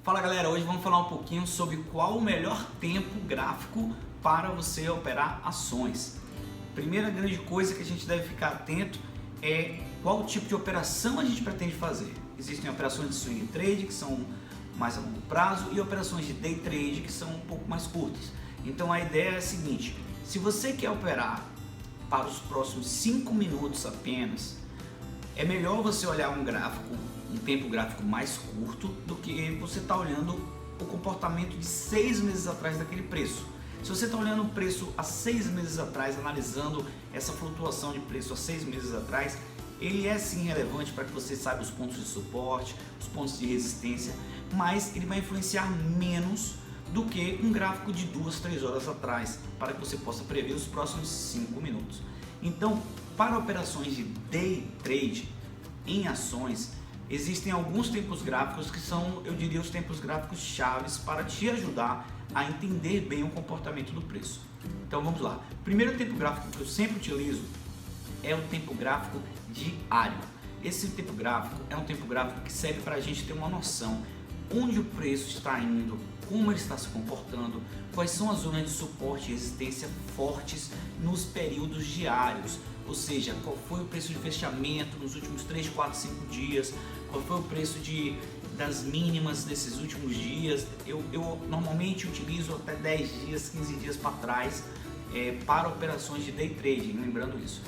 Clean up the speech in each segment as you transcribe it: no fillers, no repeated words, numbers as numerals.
Fala galera, hoje vamos falar um pouquinho sobre qual o melhor tempo gráfico para você operar ações. Primeira grande coisa que a gente deve ficar atento é qual tipo de operação a gente pretende fazer. Existem operações de swing trade que são mais a longo prazo e operações de day trade que são um pouco mais curtas. Então a ideia é a seguinte: se você quer operar para os próximos 5 minutos apenas, é melhor você olhar um gráfico, um tempo gráfico mais curto do que você está olhando o comportamento de 6 meses atrás daquele preço. Se você está olhando o preço há 6 meses atrás, analisando essa flutuação de preço há 6 meses atrás, ele é sim relevante para que você saiba os pontos de suporte, os pontos de resistência, mas ele vai influenciar menos do que um gráfico de 2, 3 horas atrás, para que você possa prever os próximos 5 minutos. Então, para operações de day trade em ações, existem alguns tempos gráficos que são, eu diria, os tempos gráficos chaves para te ajudar a entender bem o comportamento do preço. Então vamos lá. O primeiro tempo gráfico que eu sempre utilizo é o tempo gráfico diário. Esse tempo gráfico é um tempo gráfico que serve para a gente ter uma noção onde o preço está indo, como ele está se comportando, quais são as zonas de suporte e resistência fortes nos períodos diários, ou seja, qual foi o preço de fechamento nos últimos 3, 4, 5 dias, qual foi o preço das mínimas desses últimos dias. Eu normalmente utilizo até 10 dias, 15 dias para trás para operações de day trading, lembrando isso.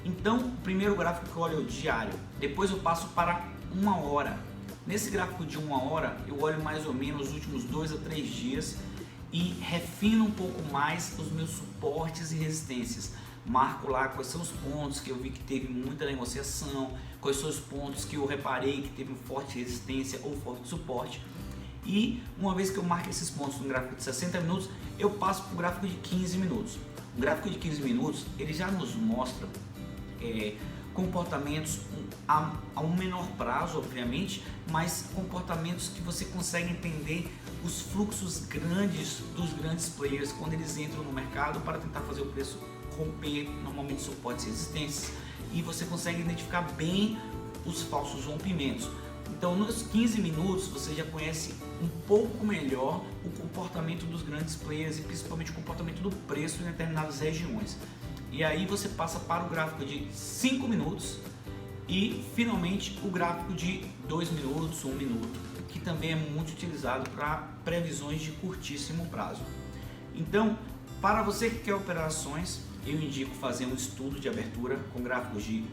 Então, o primeiro gráfico que eu olho é o diário, depois eu passo para 1 hora. Nesse gráfico de 1 hora, eu olho mais ou menos os últimos 2 a 3 dias e refino um pouco mais os meus suportes e resistências. Marco lá quais são os pontos que eu vi que teve muita negociação, quais são os pontos que eu reparei que teve forte resistência ou forte suporte. E uma vez que eu marco esses pontos no gráfico de 60 minutos, eu passo para o gráfico de 15 minutos. O gráfico de 15 minutos, ele já nos mostra comportamentos a um menor prazo, obviamente, mas comportamentos que você consegue entender os fluxos grandes dos grandes players quando eles entram no mercado para tentar fazer o preço romper, normalmente suportes e resistências, e você consegue identificar bem os falsos rompimentos. Então nos 15 minutos você já conhece um pouco melhor o comportamento dos grandes players e principalmente o comportamento do preço em determinadas regiões. E aí você passa para o gráfico de 5 minutos e finalmente o gráfico de 2 minutos, 1 minuto, que também é muito utilizado para previsões de curtíssimo prazo. Então, para você que quer operações, eu indico fazer um estudo de abertura com gráficos de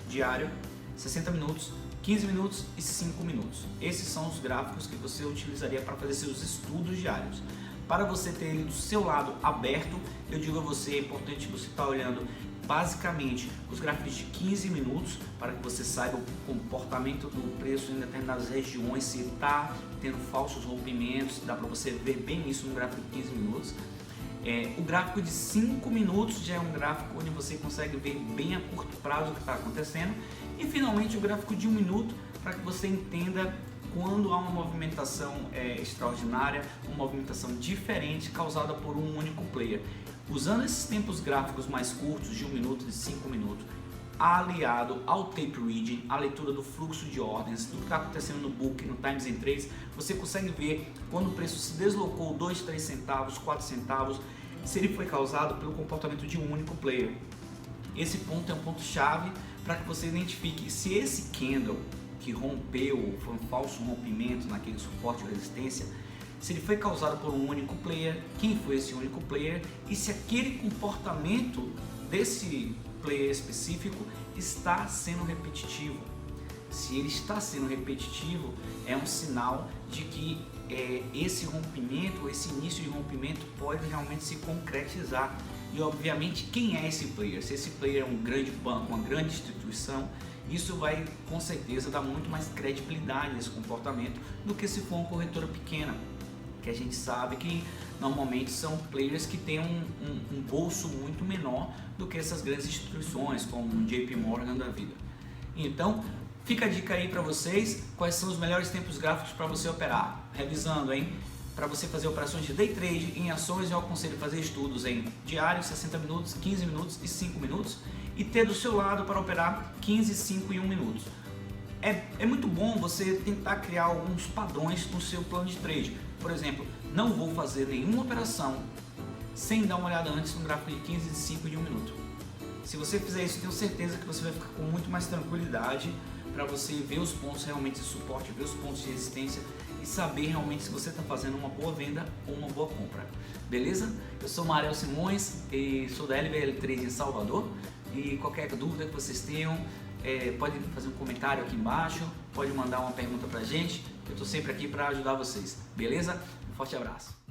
diário, 60 minutos, 15 minutos e 5 minutos. Esses são os gráficos que você utilizaria para fazer seus estudos diários. Para você ter ele do seu lado aberto, eu digo a você, é importante você estar olhando basicamente os gráficos de 15 minutos para que você saiba o comportamento do preço em determinadas regiões, se está tendo falsos rompimentos, dá para você ver bem isso no gráfico de 15 minutos. O gráfico de 5 minutos já é um gráfico onde você consegue ver bem a curto prazo o que está acontecendo. E finalmente o gráfico de 1 minuto para que você entenda quando há uma movimentação extraordinária, uma movimentação diferente causada por um único player. Usando esses tempos gráficos mais curtos de 1 minuto e 5 minutos, aliado ao tape reading, a leitura do fluxo de ordens, do que está acontecendo no book, no Times and Trades, você consegue ver quando o preço se deslocou 2, 3 centavos, 4 centavos, se ele foi causado pelo comportamento de um único player. Esse ponto é um ponto chave para que você identifique se esse candle que rompeu, foi um falso rompimento naquele suporte ou resistência, se ele foi causado por um único player, quem foi esse único player e se aquele comportamento desse player específico está sendo repetitivo. Se ele está sendo repetitivo, é um sinal de que esse rompimento, esse início de rompimento pode realmente se concretizar. E obviamente quem é esse player? Se esse player é um grande banco, uma grande instituição, isso vai com certeza dar muito mais credibilidade a esse comportamento do que se for uma corretora pequena, que a gente sabe que normalmente são players que têm um bolso muito menor do que essas grandes instituições como o JP Morgan da vida. Então fica a dica aí para vocês, quais são os melhores tempos gráficos para você operar. Revisando, hein? Para você fazer operações de day trade em ações, eu aconselho fazer estudos em diário, 60 minutos, 15 minutos e 5 minutos e ter do seu lado para operar 15, 5 e 1 minuto. é muito bom você tentar criar alguns padrões no seu plano de trade. Por exemplo, não vou fazer nenhuma operação sem dar uma olhada antes no gráfico de 15, de 5 e de 1 minuto. Se você fizer isso, tenho certeza que você vai ficar com muito mais tranquilidade para você ver os pontos realmente de suporte, ver os pontos de resistência e saber realmente se você está fazendo uma boa venda ou uma boa compra. Beleza? Eu sou Mariel Simões e sou da LBL Trade em Salvador, e qualquer dúvida que vocês tenham, pode fazer um comentário aqui embaixo, pode mandar uma pergunta pra gente, eu estou sempre aqui para ajudar vocês. Beleza? Um forte abraço.